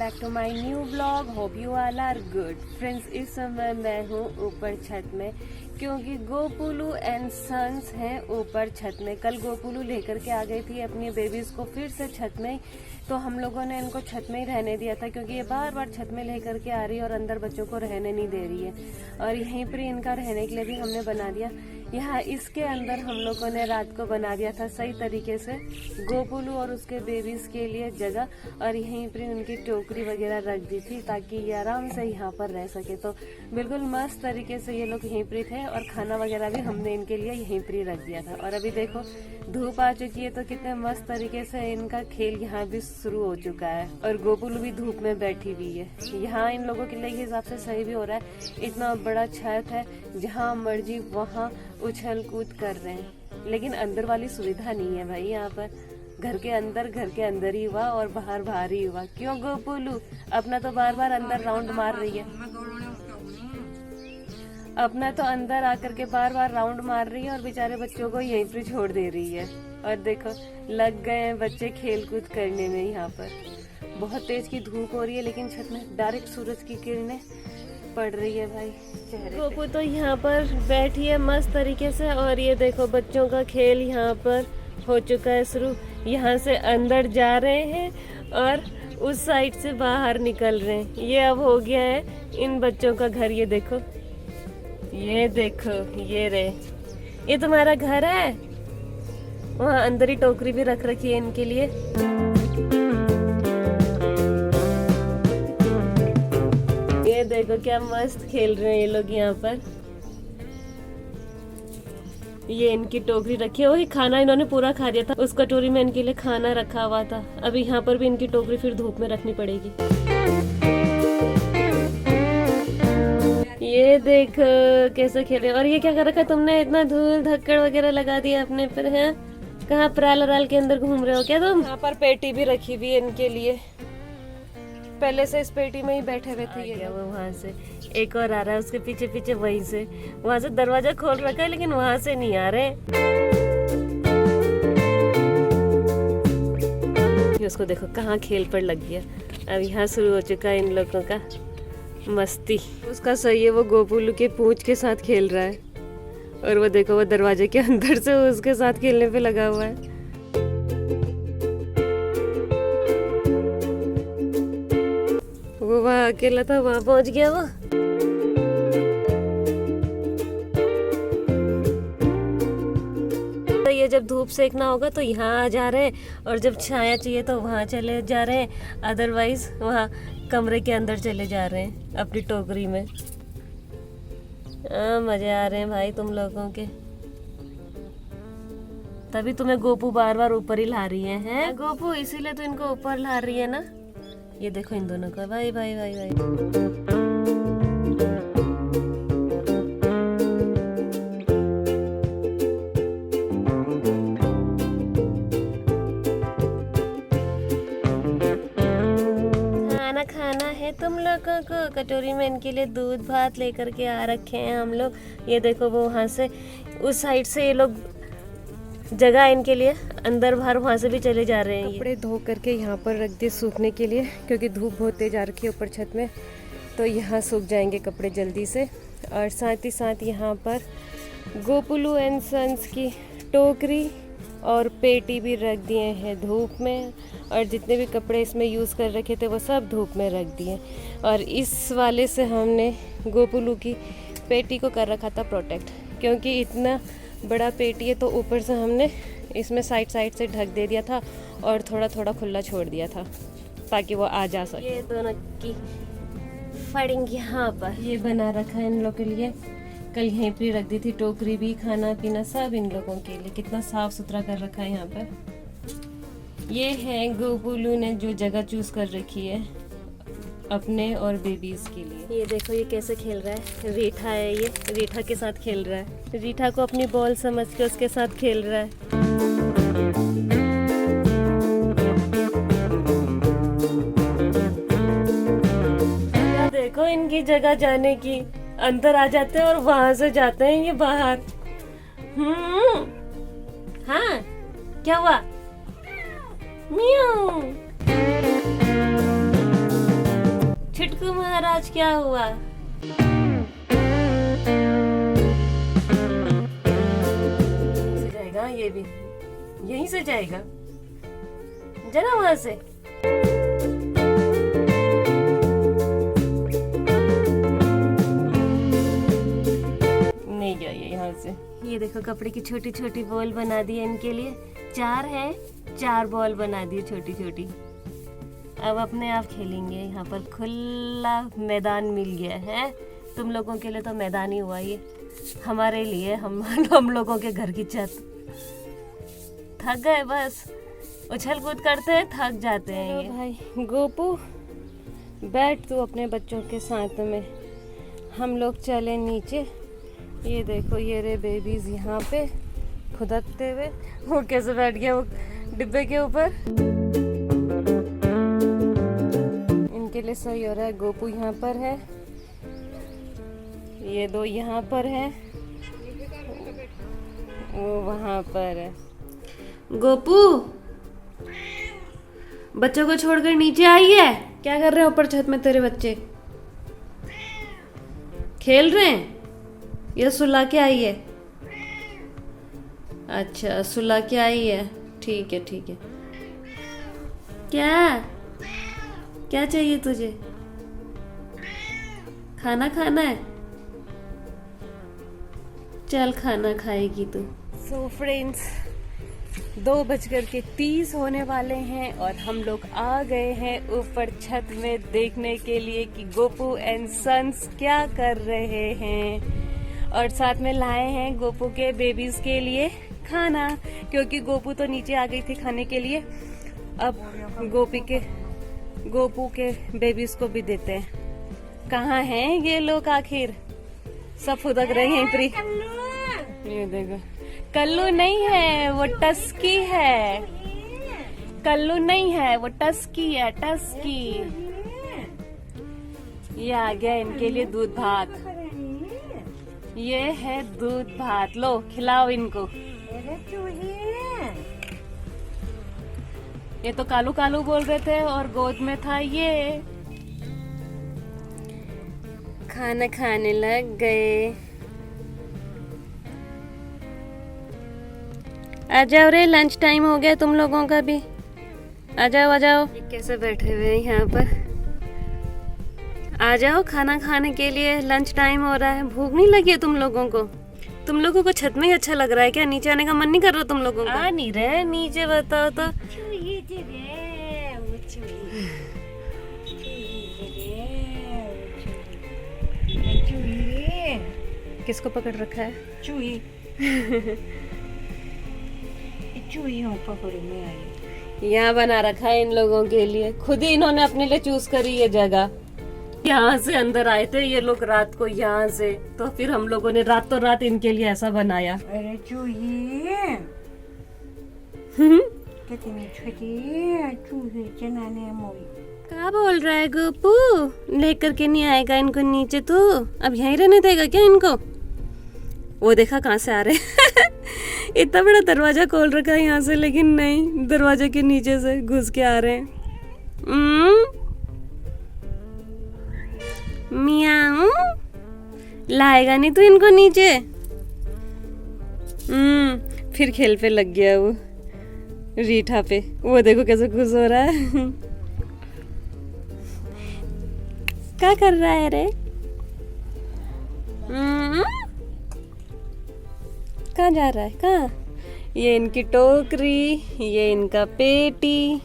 Back to my new blog. Hope you all are good friends. इस समय मैं हूँ ऊपर छत में क्योंकि गोपुलू एंड सन्स हैं ऊपर छत में। कल गोपुलू लेकर के आ गई थी अपनी बेबीज को फिर से छत में, तो हम लोगों ने इनको छत में ही रहने दिया था क्योंकि ये बार बार छत में लेकर के आ रही है और अंदर बच्चों को रहने नहीं दे रही है। और यहीं पर इनका रहने के लिए भी हमने बना दिया। यहाँ इसके अंदर हम लोगों ने रात को बना दिया था सही तरीके से गोपुलू और उसके बेबीज के लिए जगह, और यहीं पर उनकी टोकरी वगैरह रख दी थी ताकि ये आराम से यहाँ पर रह सके। तो बिल्कुल मस्त तरीके से ये लोग यहीं पर थे और खाना वगैरह भी हमने इनके लिए यहीं पर ही रख दिया था। और अभी देखो धूप आ चुकी है तो कितने मस्त तरीके से इनका खेल यहाँ भी शुरू हो चुका है और गोपुलू भी धूप में बैठी हुई है। यहाँ इन लोगों के लिए हिसाब से सही भी हो रहा है। इतना बड़ा छत है, जहाँ मर्जी वहाँ उछल कूद कर रहे हैं, लेकिन अंदर वाली सुविधा नहीं है भाई। यहाँ पर घर के अंदर ही हुआ और बाहर बाहर ही हुआ। क्यों गोपुलू अपना तो बार बार अंदर राउंड मार रही है, अपना तो अंदर आकर के बार बार राउंड मार रही है और बेचारे बच्चों को यहीं पर छोड़ दे रही है। और देखो लग गए हैं बच्चे खेल कूद करने में। यहाँ पर बहुत तेज की धूप हो रही है लेकिन छत में डायरेक्ट सूरज की किरणें पड़ रही है भाई चेहरे पे। गोपू तो यहाँ पर बैठी है मस्त तरीके से और ये देखो बच्चों का खेल यहाँ पर हो चुका है शुरू। यहाँ से अंदर जा रहे हैं और उस साइड से बाहर निकल रहे हैं। ये अब हो गया है इन बच्चों का घर। ये देखो ये रहे, ये तुम्हारा घर है। वहाँ अंदर ही टोकरी भी रख रखी है इनके लिए। ये देखो क्या मस्त खेल रहे हैं ये लोग यहाँ पर। ये इनकी टोकरी रखी है, वही खाना इन्होंने पूरा खा दिया था। उस कटोरी में इनके लिए खाना रखा हुआ था। अभी यहाँ पर भी इनकी टोकरी फिर धूप में रखनी पड़ेगी। ये देख कैसे खेले। और ये क्या कर रखा है तुमने? इतना धूल धक्कड़ वगैरह लगा दिया अपने पर है। कहाँ प्राल के अंदर घूम रहे हो क्या तुम? यहाँ पर पेटी भी रखी हुई है इनके लिए। पहले से इस पेटी में ही बैठे हुए थे ये। वो वहाँ से एक और आ रहा है उसके पीछे पीछे, वहीं से वहाँ से दरवाजा खोल रखा है लेकिन वहाँ से नहीं आ रहे। उसको देखो कहाँ खेल पर लग गया। अब यहाँ शुरू हो चुका है इन लोगों का मस्ती। उसका सही है, वो गोपुलू के पूंछ के साथ खेल रहा है और वो देखो वो दरवाजे के अंदर से उसके साथ खेलने पे लगा हुआ है। वो वहाँ अकेला था, वहाँ पहुंच गया वो। तो ये जब धूप सेकना होगा तो यहाँ आ जा रहे हैं और जब छाया चाहिए तो वहाँ चले जा रहे हैं, अदरवाइज वहाँ कमरे के अंदर चले जा रहे हैं अपनी टोकरी में। मजे आ रहे हैं भाई तुम लोगों के। तभी तुम्हें गोपू बार बार ऊपर ही ला रही हैं गोपू, इसीलिए तो इनको ऊपर ला रही है ना। ये देखो इन दोनों का भाई भाई भाई भाई। खाना है तुम लोगों को। कटोरी में इनके लिए दूध भात लेकर के आ रखे हैं हम लोग। ये देखो वो वहाँ से उस साइड से ये लोग जगह इनके लिए अंदर बाहर वहाँ से भी चले जा रहे हैं। कपड़े धो करके यहाँ पर रख दिए सूखने के लिए क्योंकि धूप बहुत तेज आ रखी है ऊपर छत में, तो यहाँ सूख जाएंगे कपड़े जल्दी से। और साथ ही साथ यहाँ पर गोपुलू एंड सन्स की टोकरी और पेटी भी रख दिए हैं धूप में, और जितने भी कपड़े इसमें यूज़ कर रखे थे वो सब धूप में रख दिए। और इस वाले से हमने गोपुलू की पेटी को कर रखा था प्रोटेक्ट, क्योंकि इतना बड़ा पेटी है तो ऊपर से हमने इसमें साइड से ढक दे दिया था और थोड़ा थोड़ा खुला छोड़ दिया था ताकि वो आ जा सके। ये दोनों की फाइटिंग यहाँ पर ये बना रखा है इन लोगों के लिए। कल यहीं पे रख दी थी टोकरी भी, खाना पीना सब इन लोगों के लिए। कितना साफ सुथरा कर रखा है यहाँ पर। ये है गोपुलू ने जो जगह चूज कर रखी है अपने और बेबीज के लिए। ये देखो ये कैसे खेल रहा है। रीठा है, ये रीठा के साथ खेल रहा है। रीठा को अपनी बॉल समझ के उसके साथ खेल रहा है। देखो इनकी जगह जाने की, अंदर आ जाते हैं और वहां से जाते हैं ये बाहर। हाँ क्या हुआ? म्याऊ। छुटकू महाराज क्या हुआ? से जाएगा ये भी, यहीं से जाएगा, जरा वहां से। नहीं गया ये यहाँ से। ये देखो कपड़े की छोटी छोटी बॉल बना दी है इनके लिए। 4 है, 4 बॉल बना दी छोटी छोटी। अब अपने आप खेलेंगे। यहाँ पर खुला मैदान मिल गया है। तुम लोगों के लिए तो मैदान ही हुआ ये, हमारे लिए हम लोगों के घर की छत। थक गए बस, उछल कूद करते हैं, थक जाते हैं ये। भाई गोपू बैठ तू अपने बच्चों के साथ में, हम लोग चले नीचे। ये देखो ये रे बेबीज यहाँ पे खुदकते हुए। वो कैसे बैठ गया वो डिब्बे के ऊपर। इनके लिए सही हो रहा है। गोपू यहाँ पर है, ये 2 यहाँ पर है, वो वहाँ पर है। गोपू बच्चों को छोड़कर नीचे आई है। क्या कर रहे हैं ऊपर छत में तेरे बच्चे? खेल रहे हैं या सुला के आई है? अच्छा सुला के आई है, ठीक है ठीक है। क्या क्या चाहिए तुझे? खाना खाना है? चल खाना खाएगी तू। सो फ्रेंड्स 2:30 होने वाले हैं और हम लोग आ गए हैं ऊपर छत में देखने के लिए कि गोपू एंड सन्स क्या कर रहे हैं। और साथ में लाए हैं गोपू के बेबीज के लिए खाना, क्योंकि गोपू तो नीचे आ गई थी खाने के लिए। अब गोपू के बेबीज को भी देते हैं। कहाँ हैं ये लोग आखिर? सब फुदक रहे हैं प्री। ये देखो कल्लू नहीं है, वो टस्की है। कल्लू नहीं है, वो टस्की है, टस्की। ये आ गया इनके लिए दूध भात। ये है दूध भात, लो खिलाओ इनको। ये तो कालू कालू बोल रहे थे और गोद में था ये। खाना खाने लग गए। आ जाओ रे, लंच टाइम हो गया तुम लोगों का भी। आ जाओ आ जाओ। कैसे बैठे हुए हैं यहाँ पर? आ जाओ खाना खाने के लिए, लंच टाइम हो रहा है। भूख नहीं लगी है तुम लोगों को? तुम लोगों को छत में ही अच्छा लग रहा है क्या? नीचे आने का मन नहीं कर रहा तुम लोगों को? आ नहीं रहे नीचे, बताओ तो। किसको पकड़ रखा है? चूही। चूही पकड़ में आई। यहाँ बना रखा है इन लोगों के लिए, खुद ही इन्होंने अपने लिए चूज करी ये जगह। यहाँ से अंदर आए थे ये लोग रात को यहाँ से, तो फिर हम लोगों ने रातों रात इनके लिए ऐसा बनाया। अरे चूही कितनी छोटी चूही चनाने मोई। क्या बोल रहा है गोपू? लेकर के नहीं आएगा इनको नीचे तो? अब यहीं रहने देगा क्या इनको? वो देखा कहाँ से आ रहे। इतना बड़ा दरवाजा खोल रखा है यहाँ से, लेकिन नहीं, दरवाजे के नीचे से घुस के आ रहे हैं। मियाऊ, लाएगा नहीं तू इनको नीचे? फिर खेल पे लग गया वो रीठा पे। वो देखो कैसे खुश हो रहा है। क्या कर रहा है रे? कहाँ जा रहा है? कहाँ? ये इनकी टोकरी, ये इनका पेटी,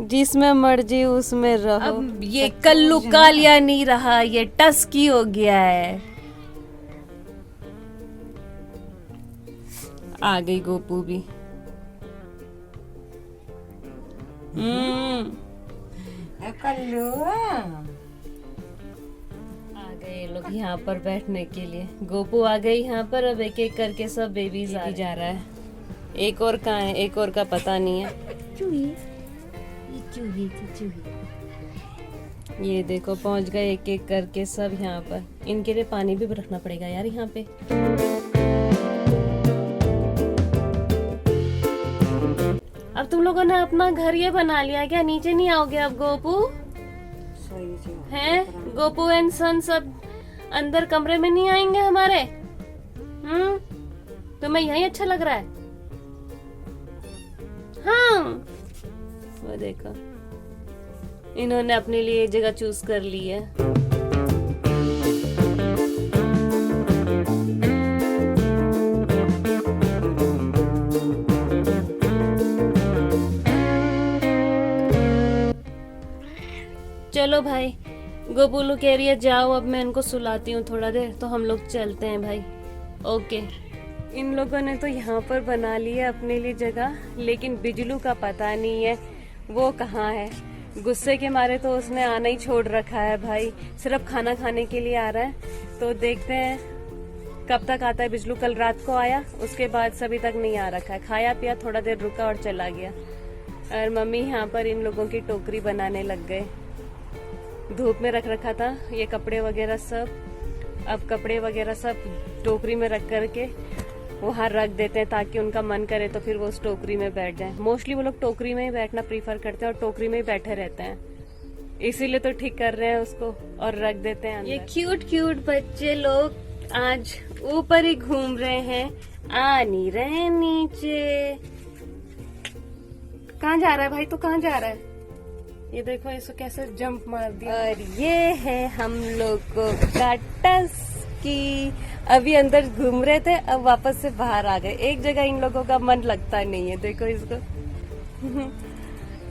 जिसमें मर्जी उसमें रहो। अब ये कल्लू कालिया नहीं रहा, ये टस्की हो गया है। आ गई गोपू भी। कल्लू आ गए लोग यहाँ पर बैठने के लिए। गोपू आ गई यहाँ पर। अब एक एक करके सब बेबीज आ जा रहा है। एक और कहाँ है? एक और का पता नहीं है। चूही चूही चूही। ये देखो पहुंच गए एक एक करके सब यहाँ पर। इनके लिए पानी भी रखना पड़ेगा यार यहाँ पे। अब तुम लोगों ने अपना घर ये बना लिया क्या? नीचे नहीं आओगे अब गोपू? हैं गोपू एंड सन सब अंदर कमरे में नहीं आएंगे हमारे? तुम्हें यही अच्छा लग रहा है? हाँ, वो देखो इन्होंने अपने लिए जगह चूज कर ली है। चलो भाई, गोपुलू कह रही है जाओ, अब मैं इनको सुलाती हूँ थोड़ा देर, तो हम लोग चलते हैं भाई। ओके। इन लोगों ने तो यहाँ पर बना लिया अपने लिए जगह, लेकिन बिजलू का पता नहीं है वो कहाँ है। गुस्से के मारे तो उसने आना ही छोड़ रखा है भाई, सिर्फ खाना खाने के लिए आ रहा है। तो देखते हैं कब तक आता है बिजलू। कल रात को आया, उसके बाद से अभी तक नहीं आ रखा है। खाया पिया, थोड़ा देर रुका और चला गया। और मम्मी यहाँ पर इन लोगों की टोकरी बनाने लग गए। धूप में रख रखा था ये कपड़े वगैरह सब, अब कपड़े वगैरह सब टोकरी में रख करके वहाँ रख देते हैं, ताकि उनका मन करे तो फिर वो उस टोकरी में बैठ जाए। मोस्टली वो लोग टोकरी में ही बैठना प्रीफर करते हैं और टोकरी में ही बैठे रहते हैं, इसीलिए तो ठीक कर रहे हैं उसको और रख देते हैं अंदर। ये क्यूट क्यूट बच्चे लोग आज ऊपर ही घूम रहे हैं, आ नहीं रहे नीचे। कहाँ जा रहा है भाई, तू कहाँ जा रहा है? ये देखो इसको कैसे जंप मार दिया। और ये है हम लोगों का टस्की। अभी अंदर घूम रहे थे, अब वापस से बाहर आ गए। एक जगह इन लोगों का मन लगता नहीं है, देखो इसको।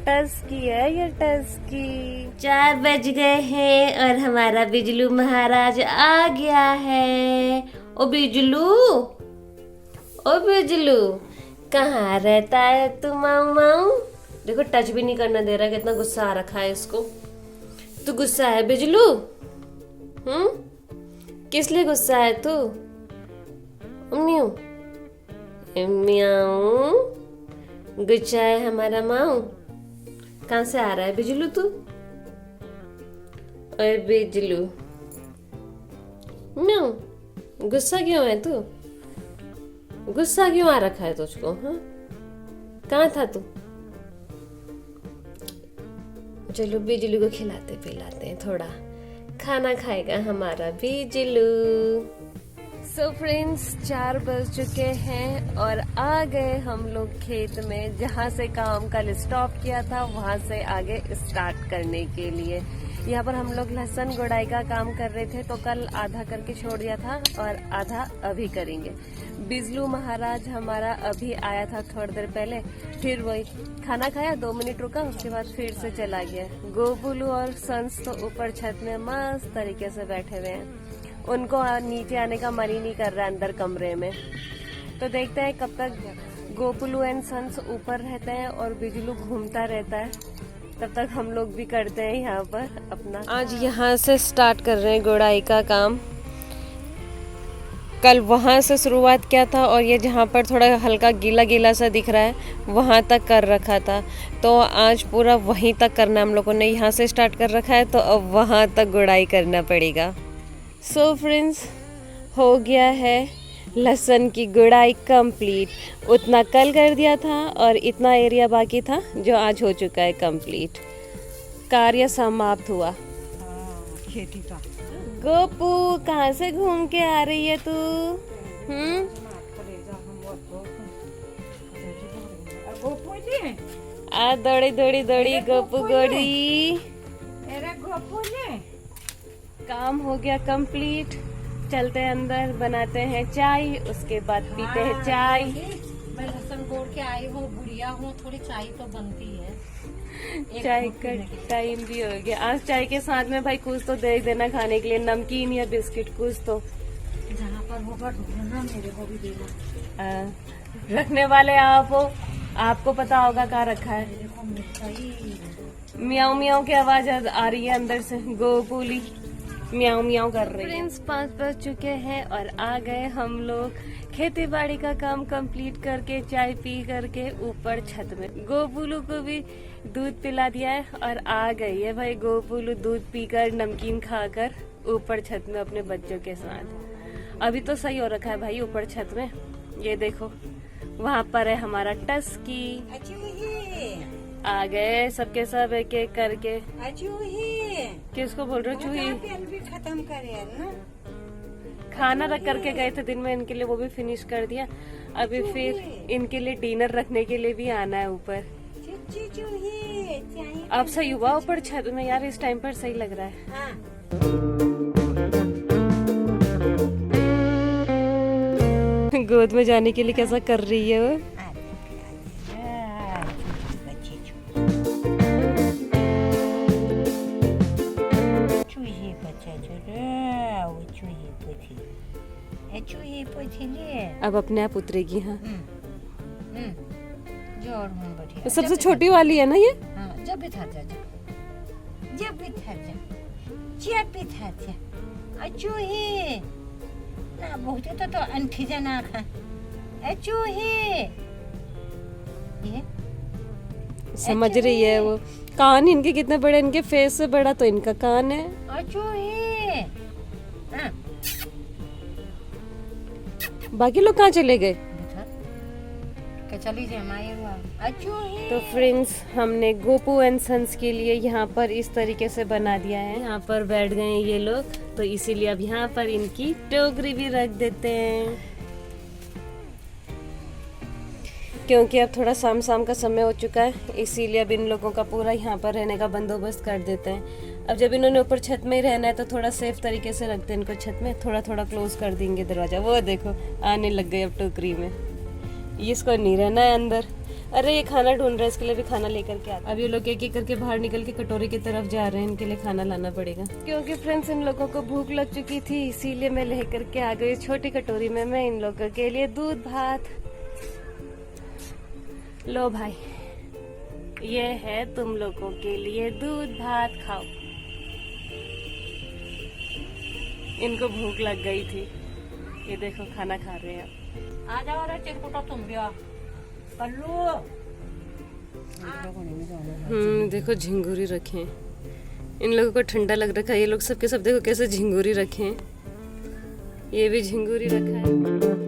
टस्की है ये, टस्की। 4 बज गए हैं और हमारा बिजलू महाराज आ गया है। ओ बिजलू, ओ बिजलू, कहाँ रहता है तू माऊ माऊ? देखो टच भी नहीं करना दे रहा, कितना गुस्सा आ रखा है इसको। तू गुस्सा है बिजलू? किस लिए गुस्सा है तू? म्याऊ म्याऊ, गुस्सा है हमारा माऊ। कहाँ से आ रहा है बिजलू तू? ओए बिजलू, म्याऊ, गुस्सा क्यों है तू? गुस्सा क्यों आ रखा है तुझको? हाँ, कहाँ था तू? चलो बिजलू को खिलाते पिलाते हैं, थोड़ा खाना खाएगा हमारा बिजलू। सो फ्रेंड्स, 4 बज चुके हैं और आ गए हम लोग खेत में, जहाँ से काम कल स्टॉप किया था वहाँ से आगे स्टार्ट करने के लिए। यहाँ पर हम लोग लहसुन गुड़ाई का काम कर रहे थे, तो कल आधा करके छोड़ दिया था और आधा अभी करेंगे। बिजलू महाराज हमारा अभी आया था थोड़ी देर पहले, फिर वही खाना खाया, 2 मिनट रुका, उसके बाद फिर से चला गया। गोपुलू और सन्स तो ऊपर छत में मस्त तरीके से बैठे हुए हैं, उनको नीचे आने का मन ही नहीं कर रहा है अंदर कमरे में। तो देखते हैं कब तक गोपुलू एंड सन्स ऊपर रहते हैं और बिजलू घूमता रहता है, तब तक हम लोग भी करते हैं यहाँ पर अपना। आज यहाँ से स्टार्ट कर रहे हैं गुड़ाई का काम। कल वहाँ से शुरुआत किया था और ये जहाँ पर थोड़ा हल्का गीला गीला सा दिख रहा है वहाँ तक कर रखा था, तो आज पूरा वहीं तक करना हम लोगों ने। यहाँ से स्टार्ट कर रखा है तो अब वहाँ तक गुड़ाई करना पड़ेगा। सो फ्रेंड्स, हो गया है लहसुन की गुड़ाई कंप्लीट। उतना कल कर दिया था और इतना एरिया बाकी था जो आज हो चुका है कंप्लीट। कार्य समाप्त हुआ। खेती का। गोपू, कहाँ से घूम के आ रही है तू? आ दौड़ी दौड़ी दौड़ी गोपू गोड़ी। काम हो गया कंप्लीट। चलते हैं अंदर, बनाते हैं चाय, उसके बाद पीते हैं चाय। मैं लहसुन तोड़ के आई हूँ, बुढ़िया हूँ, थोड़ी चाय तो बनती है। चाय का टाइम भी हो गया। आज चाय के साथ में भाई कुछ तो दे देना खाने के लिए, नमकीन या बिस्किट कुछ तो। जहाँ पर होगा ढूंढना, मेरे को भी देना। रखने वाले आप हो, आपको पता होगा कहाँ रखा है। मियाऊ मियाऊ की आवाज आ रही है अंदर से, गोपुली म्याऊ म्याऊ कर रही है। फ्रेंड्स, 5 बज चुके हैं और आ गए हम लोग खेती बाड़ी का काम कंप्लीट करके, चाय पी करके ऊपर छत में। गोपुलू को भी दूध पिला दिया है और आ गई है भाई गोपुलू दूध पीकर, नमकीन खाकर ऊपर छत में अपने बच्चों के साथ। अभी तो सही हो रखा है भाई ऊपर छत में। ये देखो वहाँ पर है हमारा टस्की। आ गए सबके सब एक एक करके। किसको बोल रहे हो? चूही तेल भी खत्म करे ना। खाना रख करके गए थे दिन में इनके लिए, वो भी फिनिश कर दिया। अभी फिर इनके लिए डिनर रखने के लिए भी आना है ऊपर। अब सही हुआ ऊपर छत में यार, इस टाइम पर सही लग रहा है। हाँ। गोद में जाने के लिए कैसा कर रही है वो। अब अपने आप उतरेगी। हाँ सबसे छोटी वाली है ना ये। हाँ, जब भी थक जा चूही ना बहुत तो अंठी जना खा चूही ये समझ रही है वो। कान इनके कितने बड़े, इनके फेस से बड़ा तो इनका कान है। चूही। हाँ। बाकी लोग कहाँ चले गए? चली तो फ्रेंड्स हमने गोपू एंड सन्स के लिए यहाँ पर इस तरीके से बना दिया है। यहाँ पर बैठ गए हैं ये लोग, तो इसीलिए अब यहाँ पर इनकी टोकरी भी रख देते हैं, क्योंकि अब थोड़ा शाम शाम का समय हो चुका है, इसीलिए अब इन लोगों का पूरा यहाँ पर रहने का बंदोबस्त कर देते हैं। अब जब इन्होंने ऊपर छत में ही रहना है तो थोड़ा सेफ तरीके से रखते हैं इनको छत में, थोड़ा थोड़ा क्लोज कर देंगे दरवाजा। वो देखो आने लग गए अब टोकरी में, इसको नहीं रहना है अंदर। अरे ये खाना ढूंढ रहा है, इसके लिए भी खाना लेकर के आता। अब ये लोग एक एक करके बाहर निकल के कटोरी की तरफ जा रहे हैं, इनके लिए खाना लाना पड़ेगा, क्योंकि फ्रेंड्स इन लोगों को भूख लग चुकी थी, इसीलिए मैं लेकर के आ गई छोटी कटोरी में मैं इन लोगों के लिए दूध भात। लो भाई ये है तुम लोगों के लिए दूध भात, खाओ। इनको भूख लग गई थी, ये देखो खाना खा रहे हैं। आ जाओ रे चिरकुटा तुम भी कल्लू। देखो झिंगुरी रखे हैं, इन लोगों को ठंडा लग रखा है। ये लोग सबके सब देखो कैसे झिंगुरी रखे हैं, ये भी झिंगुरी रखा है।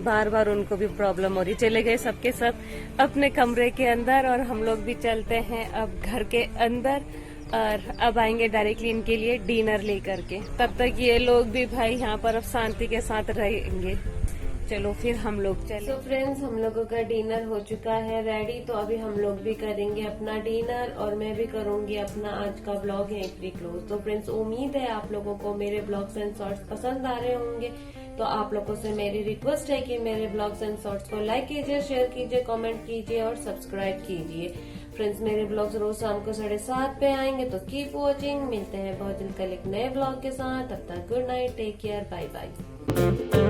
बार बार उनको भी प्रॉब्लम हो रही। चले गए सबके सब अपने कमरे के अंदर और हम लोग भी चलते हैं अब घर के अंदर, और अब आएंगे डायरेक्टली इनके लिए डिनर लेकर के। तब तक ये लोग भी भाई यहाँ पर अब शांति के साथ रहेंगे। चलो फिर हम लोग चले। तो फ्रेंड्स हम लोगों का डिनर हो चुका है रेडी, तो अभी हम लोग भी करेंगे अपना डिनर और मैं भी करूंगी अपना आज का ब्लॉग है एक क्लोज। तो फ्रेंड्स उम्मीद है आप लोगों को मेरे ब्लॉग्स एंड शॉर्ट्स पसंद आ रहे होंगे, तो आप लोगों से मेरी रिक्वेस्ट है कि मेरे ब्लॉग्स एंड शॉर्ट्स को लाइक कीजिए, शेयर कीजिए, कमेंट कीजिए और सब्सक्राइब कीजिए। फ्रेंड्स मेरे ब्लॉग्स रोज शाम को 7:30 पे आएंगे, तो कीप वॉचिंग। मिलते हैं बहुत जल्द कल एक नए ब्लॉग के साथ, तब तक good night, take care, bye bye.